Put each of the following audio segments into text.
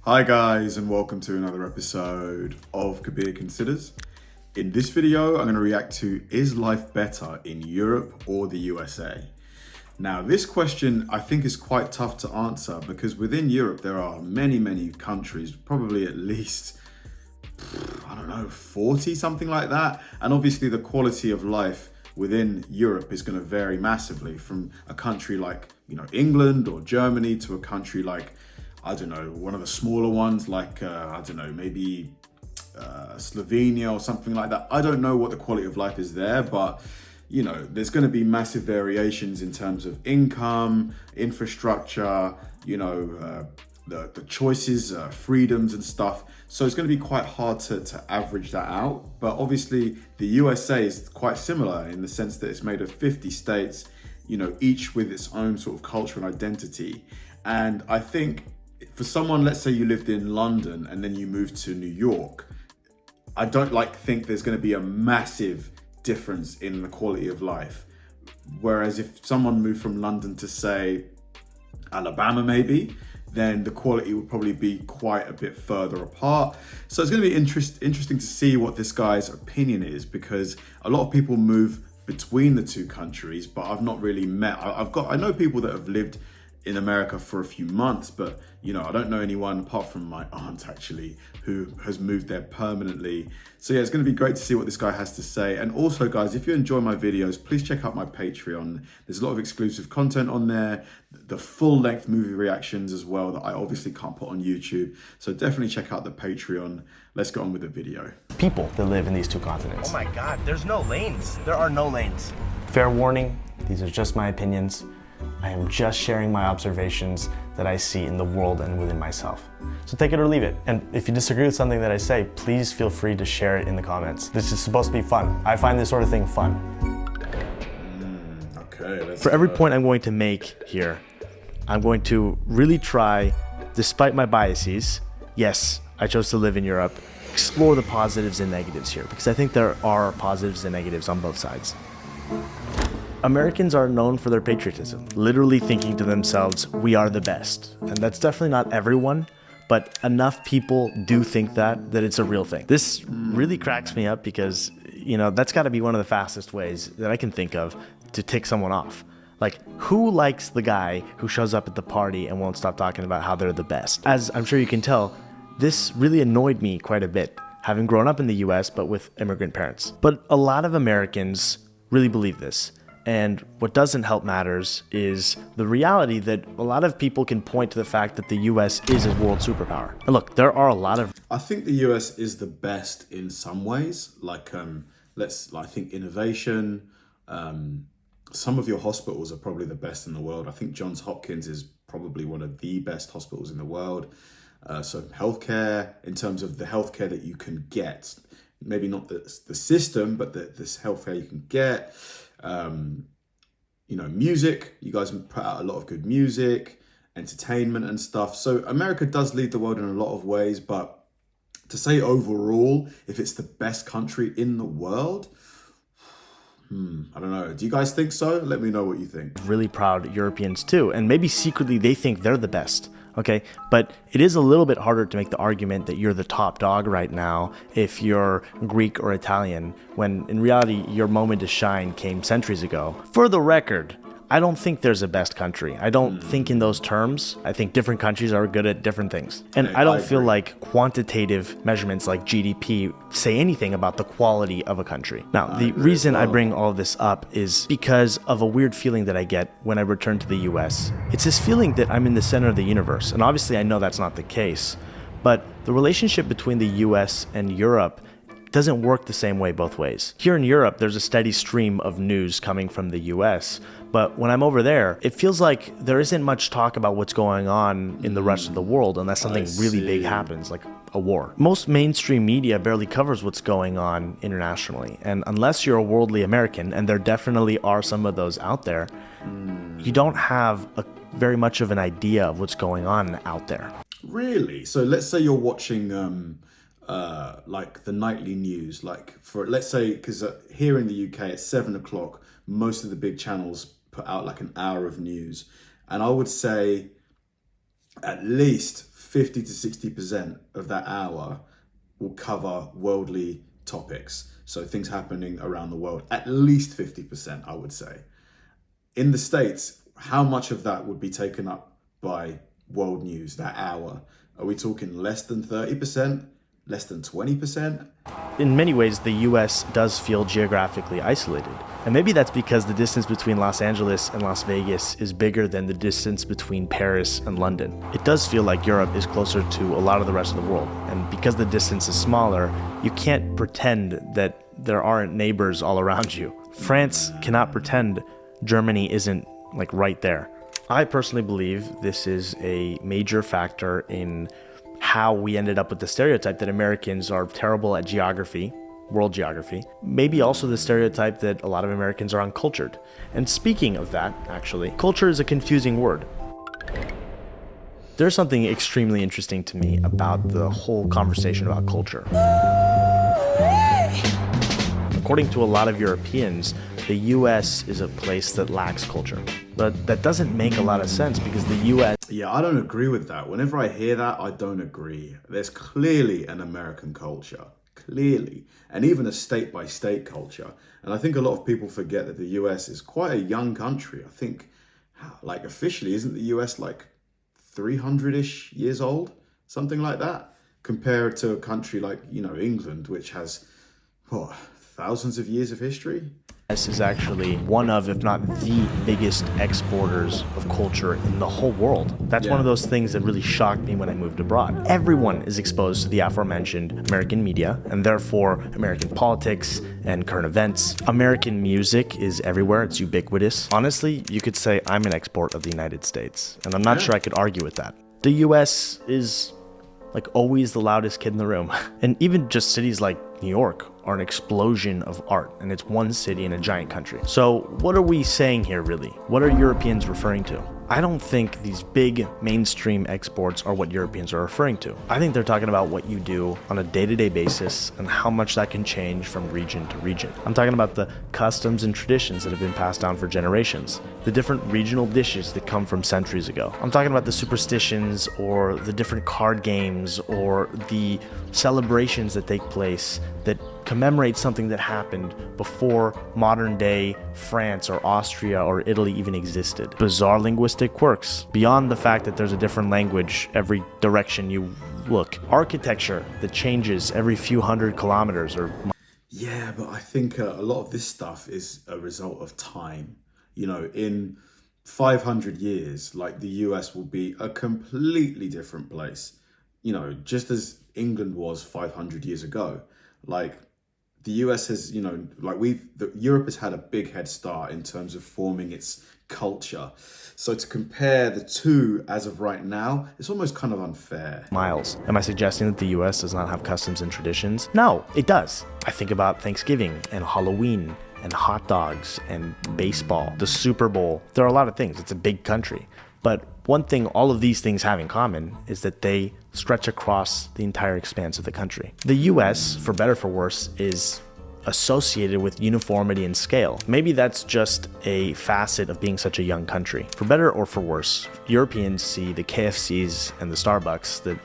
Hi guys, and welcome to another episode of Kabir Considers. In this video, I'm going to react to, is life better in Europe or the USA? Now, this question I think is quite tough to answer because within Europe, there are many countries, probably at least, 40, something like that. And obviously the quality of life within Europe is going to vary massively from a country like, England or Germany to a country like, one of the smaller ones like, maybe Slovenia or something like that. I don't know what the quality of life is there, but there's going to be massive variations in terms of income, infrastructure, the choices, freedoms and stuff. So it's going to be quite hard to average that out. But obviously the USA is quite similar in the sense that it's made of 50 states, each with its own sort of culture and identity. And I think for someone, let's say you lived in London and then you moved to New York, I don't think there's going to be a massive difference in the quality of life. Whereas if someone moved from London to, say, Alabama maybe, then the quality would probably be quite a bit further apart. So it's going to be interesting to see what this guy's opinion is, because a lot of people move between the two countries, but I've not really met, I know people that have lived in America for a few months, but I don't know anyone apart from my aunt actually who has moved there permanently. So yeah, it's going to be great to see what this guy has to say. And also guys, if you enjoy my videos, please check out my Patreon. There's a lot of exclusive content on there, the full length movie reactions as well that I obviously can't put on YouTube. So definitely check out the Patreon. Let's get on with the video. People that live in these two continents. Oh my God, there's no lanes. There are no lanes. Fair warning, these are just my opinions. I am just sharing my observations that I see in the world and within myself. So take it or leave it. And if you disagree with something that I say, please feel free to share it in the comments. This is supposed to be fun. I find this sort of thing fun. Okay. For every point I'm going to make here, I'm going to really try, despite my biases, yes, I chose to live in Europe, explore the positives and negatives here, because I think there are positives and negatives on both sides. Americans are known for their patriotism, literally thinking to themselves, we are the best. And that's definitely not everyone, but enough people do think that it's a real thing. This really cracks me up because, that's got to be one of the fastest ways that I can think of to tick someone off. Like, who likes the guy who shows up at the party and won't stop talking about how they're the best? As I'm sure you can tell, this really annoyed me quite a bit, having grown up in the US, but with immigrant parents. But a lot of Americans really believe this. And what doesn't help matters is the reality that a lot of people can point to the fact that the US is a world superpower. And look, there are a lot of... I think the US is the best in some ways, I think innovation, some of your hospitals are probably the best in the world. I think Johns Hopkins is probably one of the best hospitals in the world. So healthcare, in terms of the healthcare that you can get, maybe not the system, but this healthcare you can get. Music, you guys put out a lot of good music, entertainment and stuff. So America does lead the world in a lot of ways, but to say overall, if it's the best country in the world, I don't know. Do you guys think so? Let me know what you think. Really proud Europeans too, and maybe secretly they think they're the best. Okay, but it is a little bit harder to make the argument that you're the top dog right now if you're Greek or Italian, when in reality your moment to shine came centuries ago. For the record, I don't think there's a best country. I don't think in those terms. I think different countries are good at different things. And I don't feel like quantitative measurements like GDP say anything about the quality of a country. Now, the reason I bring all of this up is because of a weird feeling that I get when I return to the US. It's this feeling that I'm in the center of the universe. And obviously I know that's not the case, but the relationship between the US and Europe doesn't work the same way both ways. Here in Europe, there's a steady stream of news coming from the US, but when I'm over there, it feels like there isn't much talk about what's going on in the rest of the world unless something really big happens, like a war. Most mainstream media barely covers what's going on internationally, and unless you're a worldly American, and there definitely are some of those out there, you don't have very much of an idea of what's going on out there. Really? So let's say you're watching the nightly news, let's say, because here in the UK at 7 o'clock, most of the big channels put out like an hour of news. And I would say at least 50 to 60% of that hour will cover worldly topics. So things happening around the world, at least 50%, I would say. In the States, how much of that would be taken up by world news that hour? Are we talking less than 30%? Less than 20%? In many ways, the US does feel geographically isolated. And maybe that's because the distance between Los Angeles and Las Vegas is bigger than the distance between Paris and London. It does feel like Europe is closer to a lot of the rest of the world. And because the distance is smaller, you can't pretend that there aren't neighbors all around you. France cannot pretend Germany isn't like right there. I personally believe this is a major factor in how we ended up with the stereotype that Americans are terrible at geography, world geography. Maybe also the stereotype that a lot of Americans are uncultured. And speaking of that, actually, culture is a confusing word. There's something extremely interesting to me about the whole conversation about culture. According to a lot of Europeans, the US is a place that lacks culture. But that doesn't make a lot of sense because the US... Yeah, I don't agree with that. Whenever I hear that, I don't agree. There's clearly an American culture, clearly, and even a state-by-state culture. And I think a lot of people forget that the US is quite a young country. I think, like, officially, isn't the US like 300-ish years old? Something like that? Compared to a country like, England, which has, thousands of years of history? US is actually one of, if not the biggest exporters of culture in the whole world. That's one of those things that really shocked me when I moved abroad. Everyone is exposed to the aforementioned American media, and therefore American politics and current events. American music is everywhere, it's ubiquitous. Honestly, you could say I'm an export of the United States, and I'm not sure I could argue with that. The US is like always the loudest kid in the room. And even just cities like New York are an explosion of art, and it's one city in a giant country. So what are we saying here really? What are Europeans referring to? I don't think these big mainstream exports are what Europeans are referring to. I think they're talking about what you do on a day-to-day basis and how much that can change from region to region. I'm talking about the customs and traditions that have been passed down for generations, the different regional dishes that come from centuries ago. I'm talking about the superstitions or the different card games or the celebrations that take place that commemorate something that happened before modern day France or Austria or Italy even existed. Bizarre linguistic quirks, beyond the fact that there's a different language every direction you look. Architecture that changes every few hundred kilometers or... Yeah, but I think a lot of this stuff is a result of time. In 500 years, like, the US will be a completely different place. Just as England was 500 years ago. Like, the US has, Europe has had a big head start in terms of forming its culture. So to compare the two as of right now, it's almost kind of unfair. Miles, am I suggesting that the US does not have customs and traditions? No, it does. I think about Thanksgiving and Halloween and hot dogs and baseball, the Super Bowl. There are a lot of things. It's a big country. But one thing all of these things have in common is that they stretch across the entire expanse of the country. The US, for better or for worse, is associated with uniformity and scale. Maybe that's just a facet of being such a young country. For better or for worse, Europeans see the KFCs and the Starbucks that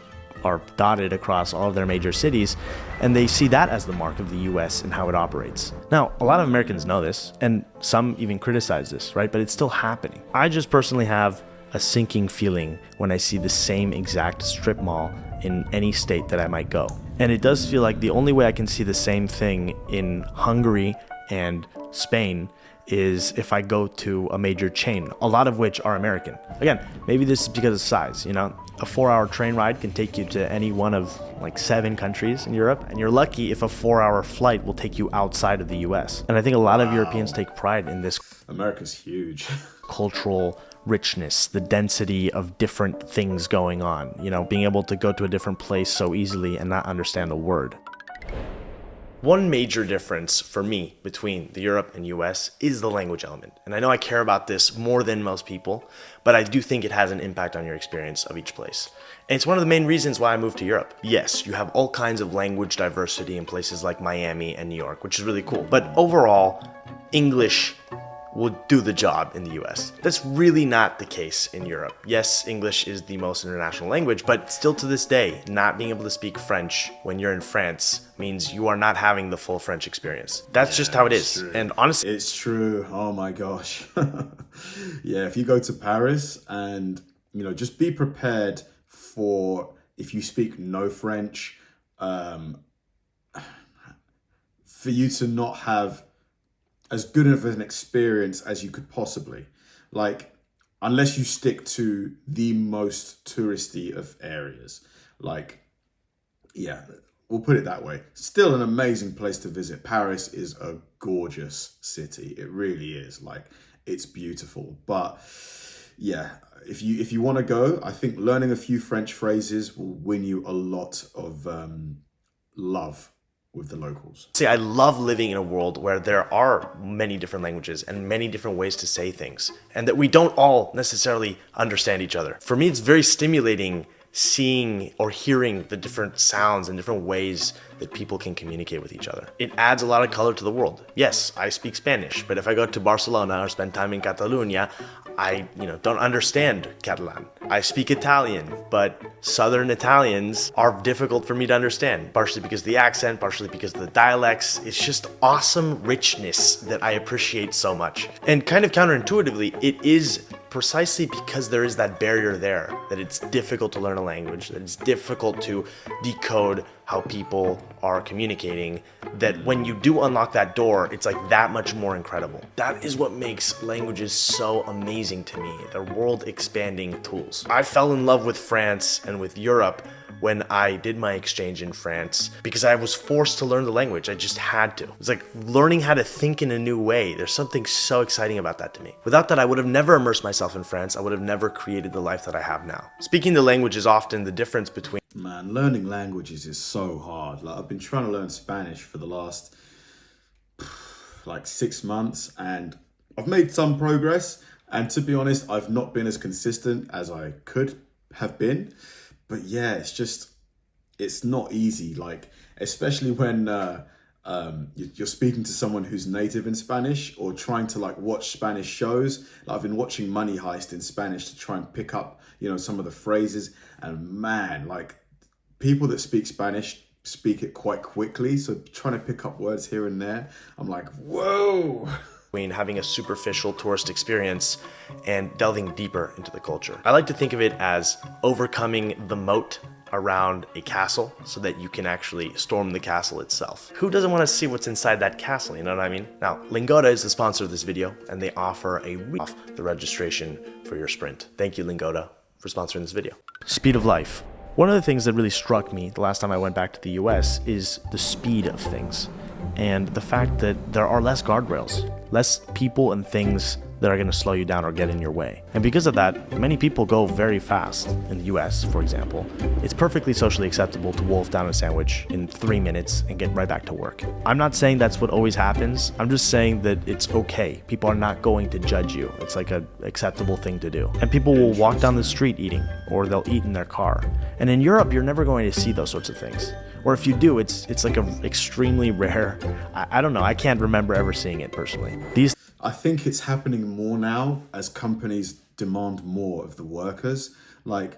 are dotted across all of their major cities, and they see that as the mark of the US and how it operates. Now, a lot of Americans know this, and some even criticize this, right? But it's still happening. I just personally have a sinking feeling when I see the same exact strip mall in any state that I might go. And it does feel like the only way I can see the same thing in Hungary and Spain is if I go to a major chain, a lot of which are American. Again, maybe this is because of size, A 4-hour train ride can take you to any one of like 7 countries in Europe, and you're lucky if a 4-hour flight will take you outside of the US. And I think a lot of Europeans take pride in this. America's huge. Cultural richness, the density of different things going on, being able to go to a different place so easily and not understand a word. One major difference for me between the Europe and US is the language element. And I know I care about this more than most people, but I do think it has an impact on your experience of each place. And it's one of the main reasons why I moved to Europe. Yes, you have all kinds of language diversity in places like Miami and New York, which is really cool. But overall, English will do the job in the US. That's really not the case in Europe. Yes, English is the most international language, but still to this day, not being able to speak French when you're in France means you are not having the full French experience. That's just how it is. True. And honestly, it's true. Oh my gosh. Yeah, if you go to Paris and, you know, just be prepared for, if you speak no French, for you to not have as good of an experience as you could possibly. Like, unless you stick to the most touristy of areas. Like, yeah, we'll put it that way. Still an amazing place to visit. Paris is a gorgeous city. It really is. Like, it's beautiful. But yeah, if you want to go, I think learning a few French phrases will win you a lot of love with the locals. See, I love living in a world where there are many different languages and many different ways to say things, and that we don't all necessarily understand each other. For me, it's very stimulating seeing or hearing the different sounds and different ways that people can communicate with each other. It adds a lot of color to the world. Yes, I speak Spanish, but if I go to Barcelona or spend time in Catalonia, I don't understand Catalan. I speak Italian, but Southern Italians are difficult for me to understand, partially because of the accent, partially because of the dialects. It's just awesome richness that I appreciate so much. And kind of counterintuitively, it is precisely because there is that barrier there, that it's difficult to learn a language, that it's difficult to decode how people are communicating, that when you do unlock that door, it's like that much more incredible. That is what makes languages so amazing to me. They're world expanding tools. I fell in love with France and with Europe when I did my exchange in France because I was forced to learn the language. I just had to. It's like learning how to think in a new way. There's something so exciting about that to me. Without that, I would have never immersed myself in France. I would have never created the life that I have now. Speaking the language is often the difference between... Man, learning languages is so hard. Like, I've been trying to learn Spanish for the last like 6 months, and I've made some progress. And to be honest, I've not been as consistent as I could have been. But yeah, it's not easy. Like, especially when you're speaking to someone who's native in Spanish or trying to like watch Spanish shows. Like, I've been watching Money Heist in Spanish to try and pick up, some of the phrases. And man, like, people that speak Spanish speak it quite quickly. So trying to pick up words here and there, I'm like, whoa. Having a superficial tourist experience and delving deeper into the culture. I like to think of it as overcoming the moat around a castle so that you can actually storm the castle itself. Who doesn't want to see what's inside that castle, you know what I mean? Now, Lingoda is the sponsor of this video, and they offer off the registration for your sprint. Thank you, Lingoda, for sponsoring this video. Speed of life. One of the things that really struck me the last time I went back to the US is the speed of things and the fact that there are less guardrails, less people and things that are going to slow you down or get in your way. And because of that, many people go very fast. In the US, for example, it's perfectly socially acceptable to wolf down a sandwich in 3 minutes and get right back to work. I'm not saying that's what always happens. I'm just saying that it's okay. People are not going to judge you. It's like an acceptable thing to do. And people will walk down the street eating, or they'll eat in their car. And in Europe, you're never going to see those sorts of things. Or if you do, it's like an extremely rare, I don't know, I can't remember ever seeing it personally. I think it's happening more now as companies demand more of the workers. Like,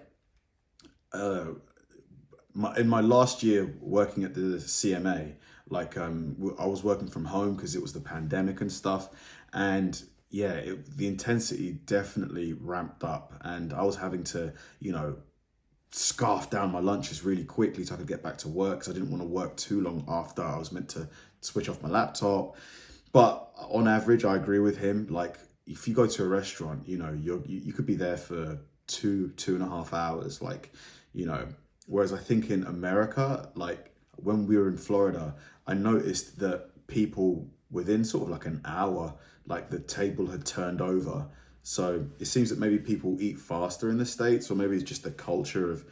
in my last year working at the CMA, like, I was working from home because it was the pandemic and stuff. And yeah, the intensity definitely ramped up, and I was having to, scarf down my lunches really quickly so I could get back to work, because I didn't want to work too long after I was meant to switch off my laptop. But on average, I agree with him. Like, if you go to a restaurant, you could be there for 2.5 hours. Like, whereas I think in America, like when we were in Florida, I noticed that people within sort of like an hour, like the table had turned over. So it seems that maybe people eat faster in the States, or maybe it's just the culture of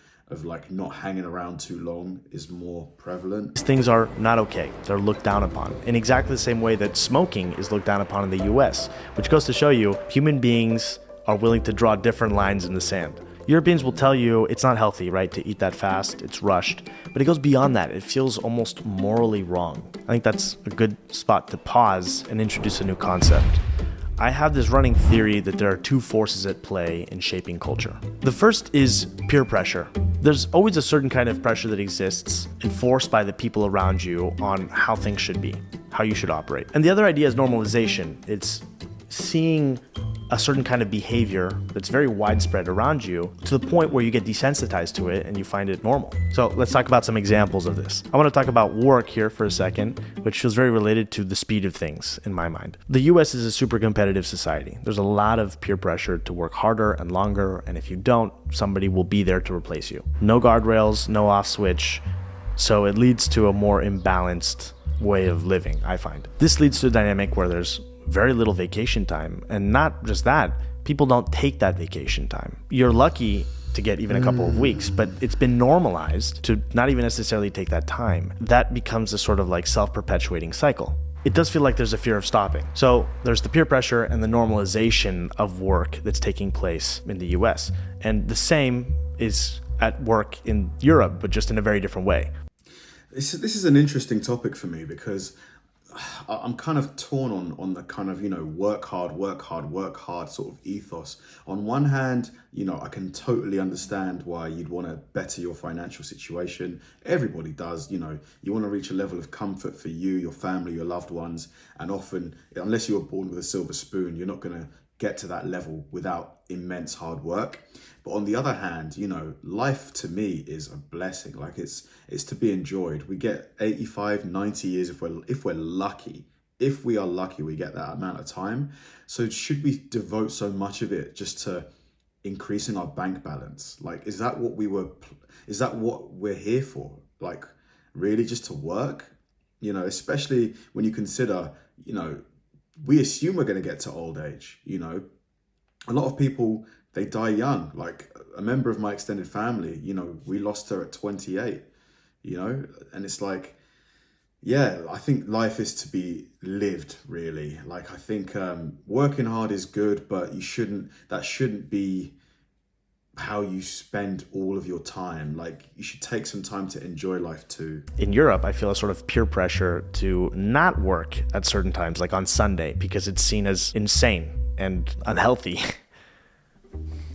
like not hanging around too long is more prevalent. These things are not okay. They're looked down upon in exactly the same way that smoking is looked down upon in the US, which goes to show you human beings are willing to draw different lines in the sand. Europeans will tell you it's not healthy, right, to eat that fast, it's rushed, but it goes beyond that. It feels almost morally wrong. I think that's a good spot to pause and introduce a new concept. I have this running theory that there are two forces at play in shaping culture. The first is peer pressure. There's always a certain kind of pressure that exists, enforced by the people around you on how things should be, how you should operate. And the other idea is normalization. It's seeing a certain kind of behavior that's very widespread around you to the point where you get desensitized to it and you find it normal. So let's talk about some examples of this. I want to talk about work here for a second, which feels very related to the speed of things in my mind. The US is a super competitive society. There's a lot of peer pressure to work harder and longer, and if you don't, somebody will be there to replace you. No guardrails, no off switch, so it leads to a more imbalanced way of living, I find. This leads to a dynamic where there's very little vacation time. And not just that, people don't take that vacation time. You're lucky to get even a couple of weeks, but it's been normalized to not even necessarily take that time. That becomes a sort of like self-perpetuating cycle. It does feel like there's a fear of stopping. So there's the peer pressure and the normalization of work that's taking place in the US. And the same is at work in Europe, but just in a very different way. This is an interesting topic for me because I'm kind of torn on the kind of, work hard sort of ethos. On one hand, I can totally understand why you'd want to better your financial situation. Everybody does, you want to reach a level of comfort for you, your family, your loved ones. And often, unless you were born with a silver spoon, you're not going to get to that level without immense hard work. But on the other hand, life to me is a blessing. Like it's to be enjoyed. We get 85, 90 years if we're lucky. If we are lucky, we get that amount of time. So should we devote so much of it just to increasing our bank balance? Like, is that what we're here for? Like, really just to work? Especially when you consider, we assume we're going to get to old age, A lot of people, they die young. Like a member of my extended family, we lost her at 28, and it's like, yeah, I think life is to be lived, really. Like, I think working hard is good, but that shouldn't be how you spend all of your time. Like, you should take some time to enjoy life too. In Europe, I feel a sort of peer pressure to not work at certain times, like on Sunday, because it's seen as insane and unhealthy.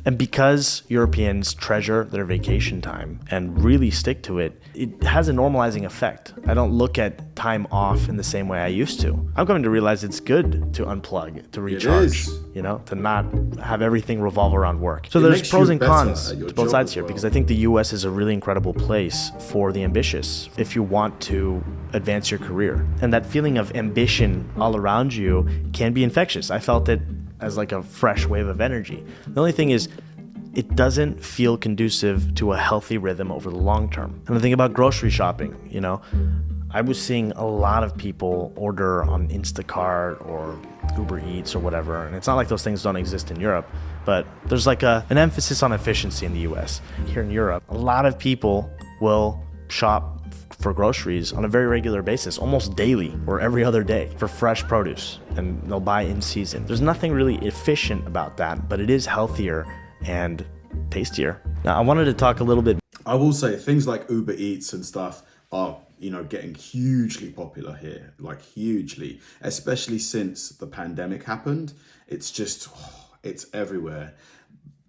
And because Europeans treasure their vacation time and really stick to it, it has a normalizing effect. I don't look at time off in the same way I used to. I'm coming to realize it's good to unplug, to recharge, to not have everything revolve around work. So there's pros and cons to both sides here, because I think the US is a really incredible place for the ambitious if you want to advance your career. And that feeling of ambition all around you can be infectious. I felt it as like a fresh wave of energy. The only thing is, it doesn't feel conducive to a healthy rhythm over the long term. And I think about grocery shopping, I was seeing a lot of people order on Instacart or Uber Eats or whatever. And it's not like those things don't exist in Europe, but there's like an emphasis on efficiency in the US. Here in Europe, a lot of people will shop for groceries on a very regular basis, almost daily or every other day, for fresh produce, and they'll buy in season. There's nothing really efficient about that, but it is healthier and tastier. Now, I wanted to talk a little bit. I will say things like Uber Eats and stuff are, getting hugely popular here, like hugely, especially since the pandemic happened. It's just, it's everywhere.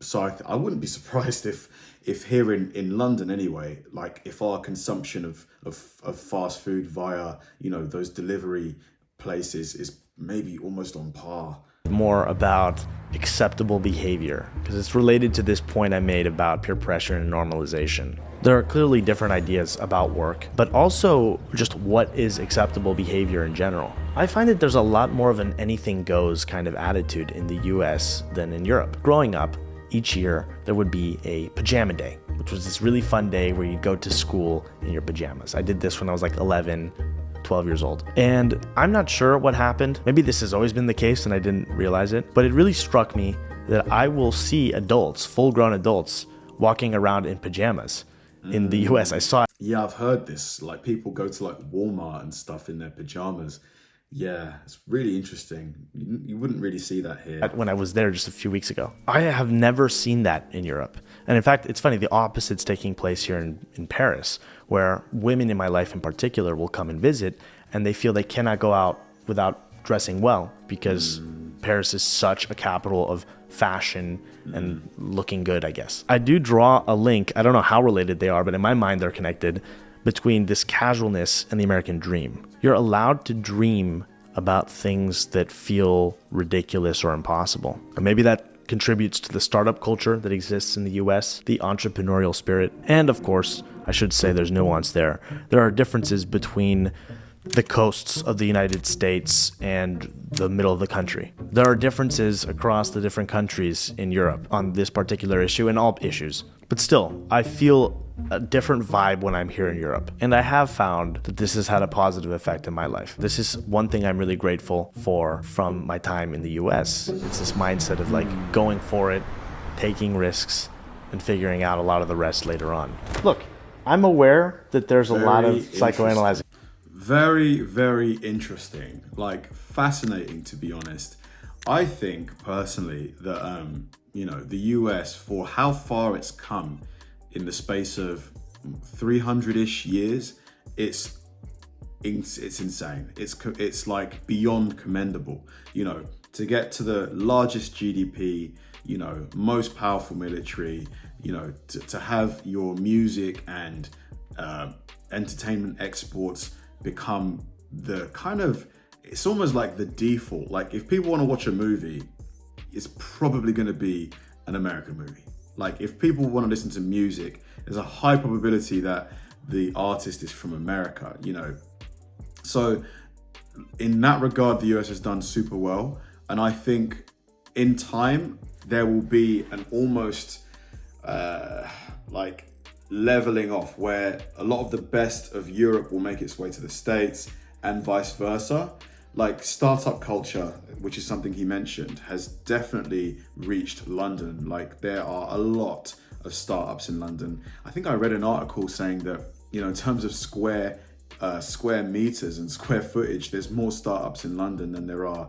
So I wouldn't be surprised if here in London anyway, like if our consumption of fast food via, those delivery places is maybe almost on par. More about acceptable behavior, because it's related to this point I made about peer pressure and normalization. There are clearly different ideas about work, but also just what is acceptable behavior in general. I find that there's a lot more of an anything goes kind of attitude in the US than in Europe. Growing up, each year there would be a pajama day, which was this really fun day where you'd go to school in your pajamas. I did this when I was like 11, 12 years old. And I'm not sure what happened. Maybe this has always been the case and I didn't realize it, but it really struck me that I will see adults, full-grown adults, walking around in pajamas in the US. I saw it. Yeah, I've heard this. Like, people go to like Walmart and stuff in their pajamas. Yeah, it's really interesting. You wouldn't really see that here. When I was there just a few weeks ago. I have never seen that in Europe. And in fact, it's funny, the opposite's taking place here in Paris, where women in my life in particular will come and visit, and they feel they cannot go out without dressing well, because Paris is such a capital of fashion and looking good, I guess. I do draw a link, I don't know how related they are, but in my mind they're connected, between this casualness and the American dream. You're allowed to dream about things that feel ridiculous or impossible. Or maybe that contributes to the startup culture that exists in the US, the entrepreneurial spirit, and of course, I should say there's nuance there. There are differences between the coasts of the United States and the middle of the country. There are differences across the different countries in Europe on this particular issue and all issues. But still, I feel a different vibe when I'm here in Europe. And I have found that this has had a positive effect in my life. This is one thing I'm really grateful for from my time in the US. It's this mindset of like going for it, taking risks, and figuring out a lot of the rest later on. Look, I'm aware that there's a lot of psychoanalyzing. Very, very interesting. Like, fascinating, to be honest. I think, personally, that, the US, for how far it's come in the space of 300-ish years, it's insane. It's like beyond commendable. To get to the largest GDP, most powerful military, to have your music and entertainment exports become the kind of, it's almost like the default. Like, if people want to watch a movie, it's probably going to be an American movie. Like, if people want to listen to music, there's a high probability that the artist is from America, So in that regard, the US has done super well. And I think in time, there will be an almost leveling off where a lot of the best of Europe will make its way to the States and vice versa. Like, startup culture, which is something he mentioned, has definitely reached London. Like, there are a lot of startups in London. I think I read an article saying that, in terms of square meters and square footage, there's more startups in London than there are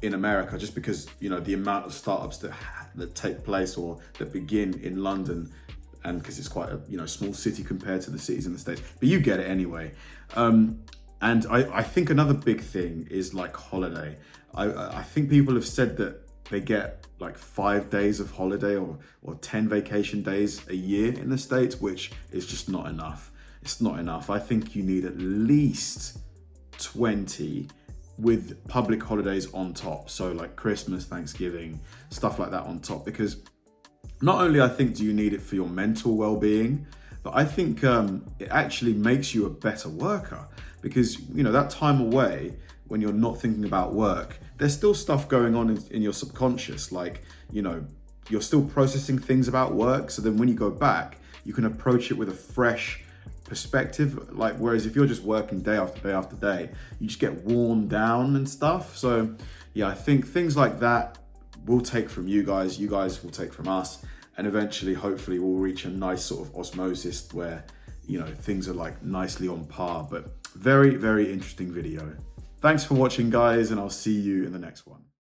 in America, just because, the amount of startups that take place or that begin in London, and because it's quite a small city compared to the cities in the States. But you get it anyway. And I think another big thing is like holiday. I think people have said that they get like 5 days of holiday or 10 vacation days a year in the States, which is just not enough. It's not enough. I think you need at least 20 with public holidays on top. So like Christmas, Thanksgiving, stuff like that on top, because not only I think do you need it for your mental well-being, but I think it actually makes you a better worker, because that time away when you're not thinking about work, there's still stuff going on in your subconscious, like you're still processing things about work. So then when you go back, you can approach it with a fresh perspective. Like, whereas if you're just working day after day after day, you just get worn down and stuff. So yeah, I think things like that we'll take from you guys will take from us, and eventually, hopefully, we'll reach a nice sort of osmosis where, things are like nicely on par. But very, very interesting video. Thanks for watching, guys, and I'll see you in the next one.